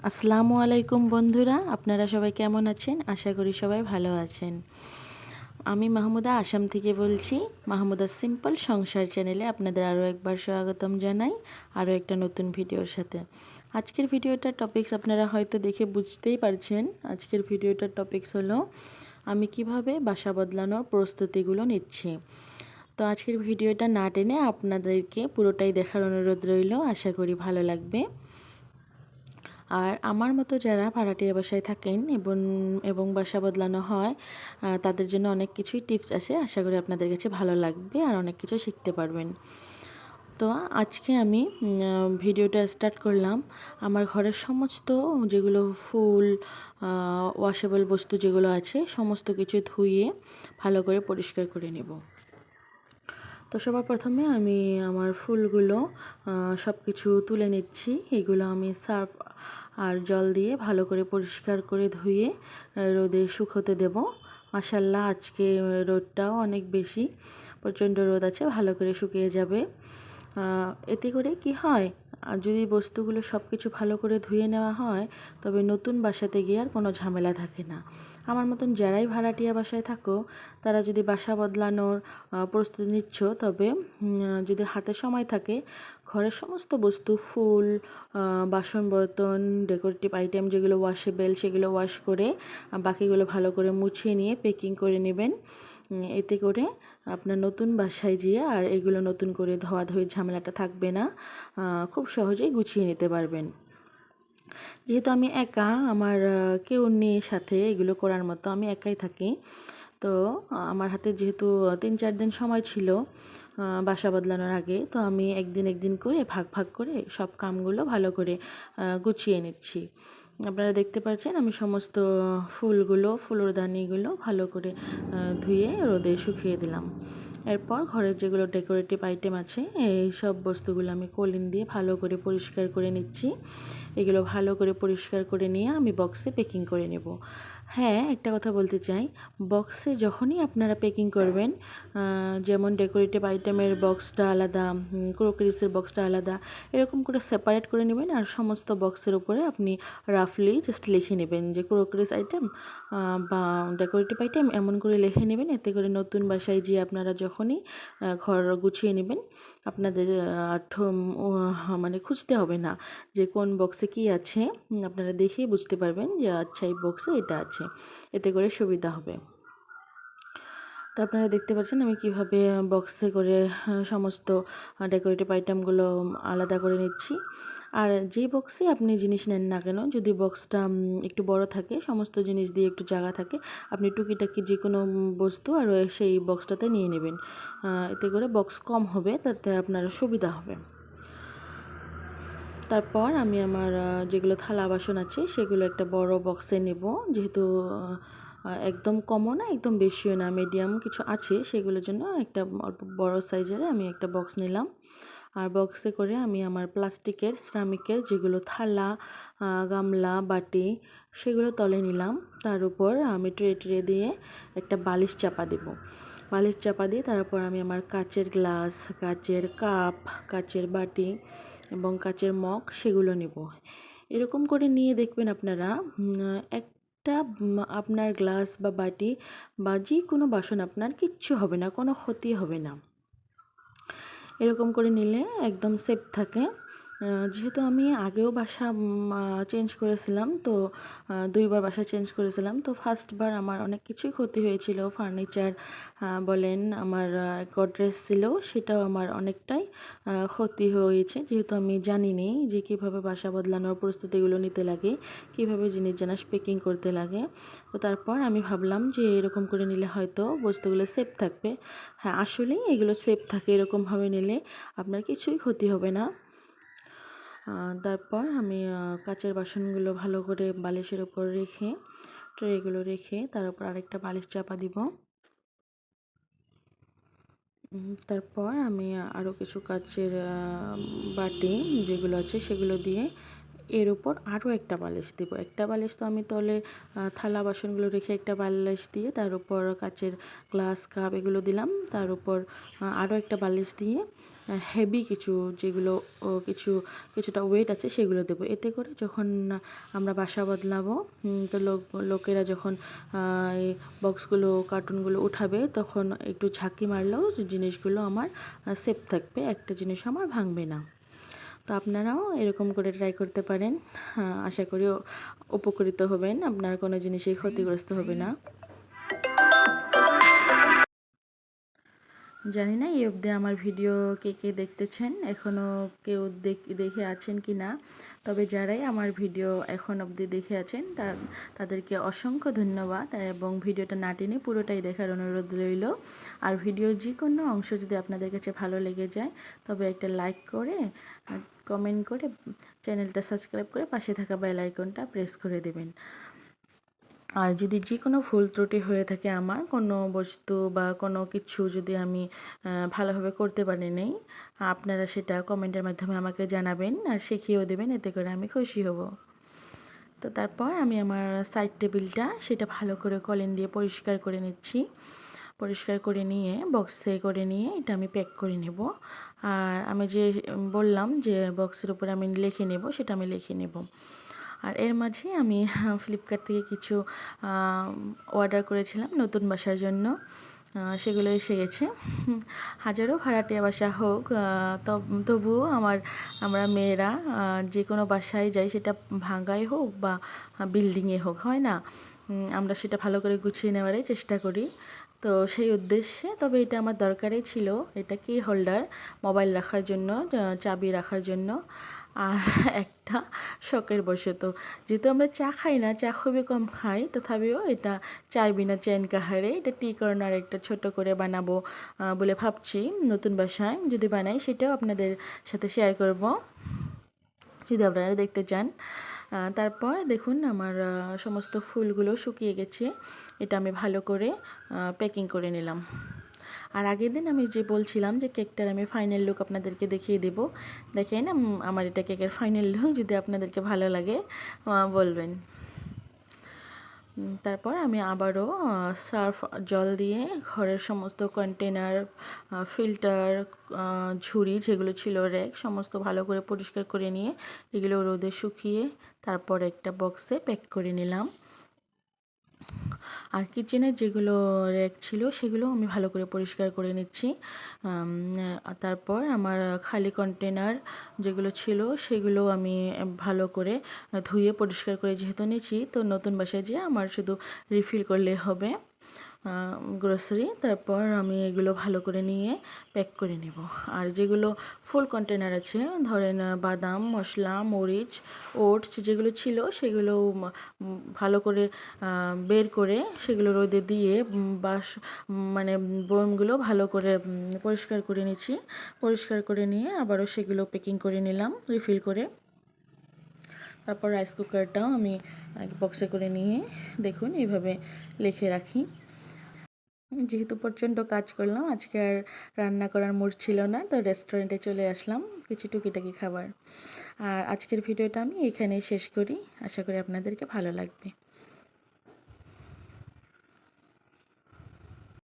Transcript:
আসসালামু আলাইকুম বন্ধুরা, আপনারা সবাই কেমন আছেন? আশা করি সবাই ভালো আছেন। আমি মাহমুদা আসাম থেকে বলছি। মাহমুদা সিম্পল সংসার চ্যানেলে আপনাদের আরও একবার স্বাগতম জানাই, আরও একটা নতুন ভিডিওর সাথে। আজকের ভিডিওটার টপিকস আপনারা হয়তো দেখে বুঝতেই পারছেন। আজকের ভিডিওটার টপিকস হলো আমি কিভাবে বাসা বদলানোর প্রস্তুতিগুলো নিচ্ছি। তো আজকের ভিডিওটা না টেনে আপনাদেরকে পুরোটাই দেখার অনুরোধ রইল, আশা করি ভালো লাগবে। আর আমার মতো যারা ভাড়াটিয়া বাসায় থাকেন এবং বাসা বদলানো হয়, তাদের জন্য অনেক কিছুই টিপস আছে। আশা করি আপনাদের কাছে ভালো লাগবে আর অনেক কিছু শিখতে পারবেন। তো আজকে আমি ভিডিওটা স্টার্ট করলাম আমার ঘরের সমস্ত যেগুলো ফুল, ওয়াশেবল বস্তু যেগুলো আছে সমস্ত কিছু ধুয়ে ভালো করে পরিষ্কার করে নেব। তো সবার প্রথমে আমি আমার ফুলগুলো সব কিছু তুলে নিচ্ছি। এগুলো আমি সার্ফ আর জল দিয়ে ভালো করে পরিষ্কার করে ধুয়ে রোদে শুকোতে দেব। মাশাআল্লাহ, আজকে রোদটাও অনেক বেশি, প্রচণ্ড রোদ আছে, ভালো করে শুকিয়ে যাবে। এতে করে কি হয়, যদি বস্তুগুলো সব কিছু ভালো করে ধুয়ে নেওয়া হয়, তবে নতুন বাসাতে গিয়ে আর কোনো ঝামেলা থাকে না। আমার মতন যারাই ভাড়াটিয়া বাসায় থাকো, তারা যদি বাসা বদলানোর প্রস্তুতি নিচ্ছ, তবে যদি হাতে সময় থাকে, ঘরের সমস্ত বস্তু, ফুল, বাসন বর্তন, ডেকোরেটিভ আইটেম যেগুলো ওয়াশেবেল সেগুলো ওয়াশ করে বাকিগুলো ভালো করে মুছিয়ে নিয়ে প্যাকিং করে নেবেন। এতে করে আপনার নতুন বাসায় যেয়ে আর এগুলো নতুন করে ধোয়াধুয়ির ঝামেলাটা থাকবে না, খুব সহজেই গুছিয়ে নিতে পারবেন। যেহেতু আমি একা, আমার কেউ নেই সাথে এগুলো করার মতো, আমি একাই থাকি। তো আমার হাতে যেহেতু 3-4 দিন সময় ছিল বাসা বদলানোর আগে, তো আমি একদিন করে ভাগ ভাগ করে সব কামগুলো ভালো করে গুছিয়ে নিচ্ছি। আপনারা দেখতে পাচ্ছেন আমি সমস্ত ফুলদানিগুলো ভালো করে ধুয়ে রোদে শুকিয়ে দিলাম। এরপর ঘরের যেগুলো ডেকোরেটিভ আইটেম আছে, এই সব বস্তুগুলো আমি কলিন দিয়ে ভালো করে পরিষ্কার করে নিচ্ছি। এগুলো ভালো করে পরিষ্কার করে নিয়ে আমি বক্সে প্যাকিং করে নেব। হ্যাঁ, একটা কথা বলতে চাই, বক্সে যখনই আপনারা প্যাকিং করবেন, যেমন ডেকোরেটিভ আইটেমের বক্সটা আলাদা, ক্রোকারিসের বক্সটা আলাদা, এরকম করে সেপারেট করে নেবেন। আর সমস্ত বক্সের উপরে আপনি রাফলি জাস্ট লিখে নেবেন যে ক্রোকারিস আইটেম বা ডেকোরেটিভ আইটেম, এমন করে লিখে নেবেন। এতে করে নতুন বাসায় যেয়ে আপনারা যখনই ঘর গুছিয়ে নেবেন, আপনাদের মানে খুঁজতে হবে না যে কোন বক্সে কি আছে। আপনারা দেখেই বুঝতে পারবেন যে আচ্ছা এই বক্সে এটা আছে, এতে করে সুবিধা হবে। তো আপনারা দেখতে পাচ্ছেন আমি কিভাবে বক্সে করে সমস্ত ডেকোরেটিভ আইটেমগুলো আলাদা করে নিচ্ছি। আর যে বক্সে আপনি জিনিস নেন না কেন, যদি বক্সটা একটু বড় থাকে, সমস্ত জিনিস দিয়ে একটু জায়গা থাকে, আপনি টুকিটাকি যে কোনো বস্তু আর সেই বক্সটাতে নিয়ে নেবেন। এতে করে বক্স কম হবে, তাতে আপনার সুবিধা হবে। তারপর আমি আমার যেগুলো থালা বাসন আছে সেগুলো একটা বড় বক্সে নেব। যেহেতু একদম কমও না, একদম বেশিও না, মিডিয়াম কিছু আছে, সেগুলোর জন্য একটা অল্প বড় সাইজের আমি একটা বক্স নিলাম। আর বক্সে করে আমি আমার প্লাস্টিকের, সিরামিকের যেগুলো থালা, গামলা, বাটি, সেগুলো তলে নিলাম। তার উপর আমি ট্রে দিয়ে একটা বালিশ চাপা দেব। বালিশ চাপা দিয়ে তারপর আমি আমার কাচের গ্লাস, কাচের কাপ, কাচের বাটি এবং কাচের মগ সেগুলো নেব। এরকম করে নিয়ে দেখবেন আপনারা একটা আপনার গ্লাস বা বাটি বা যে কোনো বাসন আপনার কিচ্ছু হবে না, কোনো ক্ষতি হবে না। এরকম করে নিলে একদম সেফ থাকে। যেহেতু আমি আগেও বাসা চেঞ্জ করেছিলাম, তো 2বার বাসা চেঞ্জ করেছিলাম, তো ফার্স্টবার আমার অনেক কিছুই ক্ষতি হয়েছিল। ফার্নিচার বলেন, আমার গডরেজ ছিল, সেটাও আমার অনেকটাই ক্ষতি হয়েছে, যেহেতু আমি জানিনি যে কীভাবে বাসা বদলানোর প্রস্তুতিগুলো নিতে লাগে, কীভাবে জিনিস জানাস প্যাকিং করতে লাগে। তো তারপর আমি ভাবলাম যে এরকম করে নিলে হয়তো বস্তুগুলো সেফ থাকবে। হ্যাঁ, আসলেই এগুলো সেফ থাকে, এরকমভাবে নিলে আপনার কিছুই ক্ষতি হবে না। তারপর আমি কাচের বাসনগুলো ভালো করে বালিশের উপর রেখে, ট্রেগুলো রেখে তার উপর আরেকটা বালিশ চাপা দিব। তারপর আমি আরও কিছু কাচের বাটি যেগুলো আছে সেগুলো দিয়ে এর উপর আরও একটা বালিশ দিব। একটা বালিশ তো আমি তলে থালা বাসনগুলো রেখে একটা বালিশ দিয়ে তার উপর কাচের গ্লাস, কাপ এগুলো দিলাম। তার উপর আরও একটা বালিশ দিয়ে হেভি কিছু যেগুলো কিছুটা ওয়েট আছে সেগুলো দেবো। এতে করে যখন আমরা বাসা বদলাবো তো লোকেরা যখন এই বক্সগুলো কার্টুনগুলো উঠাবে তখন একটু ঝাঁকি মারলেও জিনিসগুলো আমার সেফ থাকবে, একটা জিনিস আমার ভাঙবে না। তো আপনারাও এরকম করে ট্রাই করতে পারেন। আশা করি উপকৃত হবেন, আপনার কোনো জিনিসই ক্ষতিগ্রস্ত হবে না। জানি না এই অবধি আমার ভিডিও কে কে দেখতেছেন, এখনও কেউ দেখে আছেন কি না। তবে যারাই আমার ভিডিও এখন অবধি দেখে আছেন তাদেরকে অসংখ্য ধন্যবাদ, এবং ভিডিওটা না টেনে পুরোটাই দেখার অনুরোধ রইল। আর ভিডিওর যে কোনো অংশ যদি আপনাদের কাছে ভালো লেগে যায় তবে একটা লাইক করে, কমেন্ট করে, চ্যানেলটা সাবস্ক্রাইব করে পাশে থাকা বেল আইকনটা প্রেস করে দেবেন। আর যদি যে কোনো ভুল ত্রুটি হয়ে থাকে, আমার কোনো বস্তু বা কোনো কিছু যদি আমি ভালোভাবে করতে পারি নাই, আপনারা সেটা কমেন্টের মাধ্যমে আমাকে জানাবেন আর শিখিয়েও দেবেন, এতে করে আমি খুশি হব। তো তারপর আমি আমার সাইড টেবিলটা সেটা ভালো করে কলিন দিয়ে পরিষ্কার করে নিচ্ছি। পরিষ্কার করে নিয়ে বক্সে করে নিয়ে এটা আমি প্যাক করে নেব। আর আমি যে বললাম যে বক্সের উপরে আমি লিখে নেব, সেটা আমি লিখে নেব। আর এর মাঝে আমি ফ্লিপকার্ট থেকে কিছু অর্ডার করেছিলাম নতুন বাসার জন্য, সেগুলো এসে গেছে। হাজারো ভাড়াটিয়া বাসা হোক, তবুও আমরা মেয়েরা যে কোনো বাসায় যাই, সেটা ভাঙাই হোক বা বিল্ডিংয়ে হোক, হয় না, আমরা সেটা ভালো করে গুছিয়ে নেওয়ারই চেষ্টা করি। তো সেই উদ্দেশ্যে, তবে এটা আমার দরকারই ছিল, এটা কি হোল্ডার, মোবাইল রাখার জন্য, চাবি রাখার জন্য। আর একটা শখের বশত, যেহেতু আমরা চা খাই না, চা খুবই কম খাই, তথাপিও এটা চাই বিনা চেন কাহারে এটা টি কর্নার একটা ছোট করে বানাবো বলে ভাবছি। নতুন বাসায় যদি বানাই সেটাও আপনাদের সাথে শেয়ার করব, যদি আপনারা দেখতে চান। তারপর দেখুন আমার সমস্ত ফুলগুলো শুকিয়ে গেছে, এটা আমি ভালো করে প্যাকিং করে নিলাম। আর আগের দিন আমি যে বলছিলাম যে কেকটার আমি ফাইনাল লুক আপনাদেরকে দেখিয়ে দেব, দেখেন আমার এটা কেকের ফাইনাল লুক। যদি আপনাদেরকে ভালো লাগে বলবেন। তারপর আমি আবারও সার্ফ জল দিয়ে ঘরের সমস্ত কন্টেনার, ফিল্টার, ঝুড়ি যেগুলো ছিল, র্যাক, সমস্ত ভালো করে পরিষ্কার করে নিয়ে এগুলো রোদে শুকিয়ে তারপর একটা বক্সে প্যাক করে নিলাম। আর কিচেনের যেগুলো র্যাক ছিল সেগুলো আমি ভালো করে পরিষ্কার করে নিচ্ছি। তারপর আমার খালি কন্টেনার যেগুলো ছিল সেগুলো আমি ভালো করে ধুয়ে পরিষ্কার করে যেহেতু নিয়েছি, তো নতুন বাসায় যেয়ে আমার শুধু রিফিল করলে হবে গ্রোসারি। তারপর আমি এগুলো ভালো করে নিয়ে প্যাক করে নেব। আর যেগুলো ফুল কন্টেনার আছে, ধরেন বাদাম, মশলা, মরিচ, ওটস যেগুলো ছিল সেগুলো ভালো করে বের করে সেগুলো রোদে দিয়ে মানে বয়মগুলো ভালো করে পরিষ্কার করে নিচ্ছি। পরিষ্কার করে নিয়ে আবারও সেগুলো প্যাকিং করে নিলাম রিফিল করে। তারপর রাইস কুকারটাও আমি বক্সে করে নিয়ে দেখুন এইভাবে লিখে রাখি। যেহেতু প্রচণ্ড কাজ করলাম, আজকে আর রান্না করার মুড ছিল না, তো রেস্টুরেন্টে চলে আসলাম কিছু টুকিটাকি খাবার। আর আজকের ভিডিওটা আমি এখানেই শেষ করি, আশা করি আপনাদেরকে ভালো লাগবে।